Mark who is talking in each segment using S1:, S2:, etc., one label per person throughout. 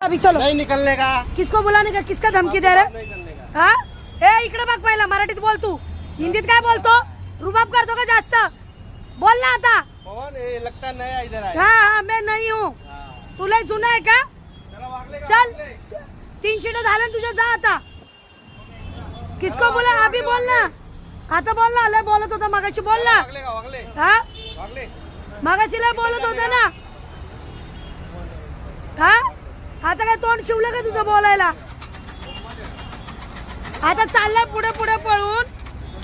S1: अभी चलो।
S2: नहीं निकलने का।
S1: किसको बुलाने का, किसका धमकी दे रहे? हाँ ए इकडे बघ, पहिला मराठीत बोल तू, हिंदीत काय बोलतो? रुबाब करतो का जास्त? बोल ना आता।
S2: कौन है? लगता नया इधर आया।
S1: हाँ मैं नहीं हूँ। तुला जुना आहे का? चल 3 शीट झालं तुझे, जा आता। किसको बोला? अभी बोल ना, आता बोल ना। लय बोलत होता मगाशी, बोल ना। हाँ मगाशी लय बोलत होता ना। हाँ आता काय तोंड शिवलं का तुझं बोलायला? आता चाललाय पुढे पुढे पळून,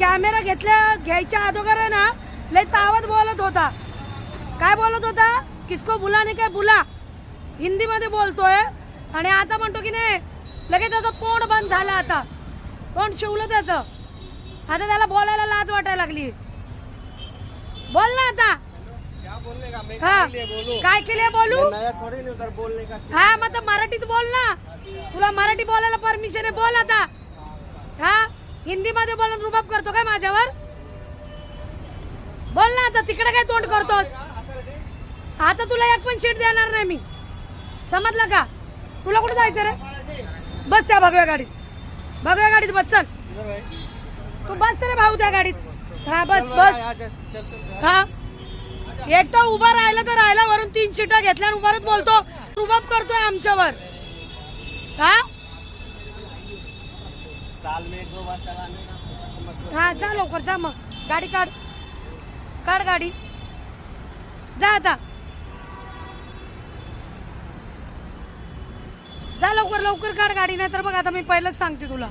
S1: कॅमेरा घ्यायच्या अगोदर आहे ना लय तावत बोलत होता। काय बोलत होता? किसको बुलाने काय बुला, हिंदी मध्ये बोलतोय। आणि आता म्हणतो की नाही, लगेच त्याचं तोंड बंद झालं, आता तोंड शिवलं त्याचं। आता त्याला बोलायला लाज वाटायला लागली। बोल ना आता।
S2: क्या बोलने का? मैं
S1: हाँ काय केले बोलू?
S2: नया थोड़ी नहीं उधर बोलने का।
S1: हाँ मतलब मराठीत बोल ना, तुला मराठी बोलायला परमिशन आहे, बोल आता। हाँ हिंदी मध्ये बोलून रुबाब करतो काय माझ्यावर? बोल ना आता, तिकडे काय तोंड करतोस? आता तुला एक पण शीट देणार नाही मी, समजलं का? तुला कुठे जायचं रे? बस त्या भगव्या गाडीत, भगव्या गाडीत बस, चल तू बस रे भाऊ त्या गाडीत। हा बस बस। हा एक तर उभा राहिला तर राहिला, वरून 3 शीटा घेतल्या आणि उभारच बोलतो, रुबाब करतोय आमच्यावर। हा
S2: साल में 1-2 बार चलाने का।
S1: हा जा लवकर, जा मग गाडी काढ, काढ गाडी, जा आता, जा लवकर लवकर काढ गाडी, नाही तर बघ आता मी पहिलंच सांगते तुला।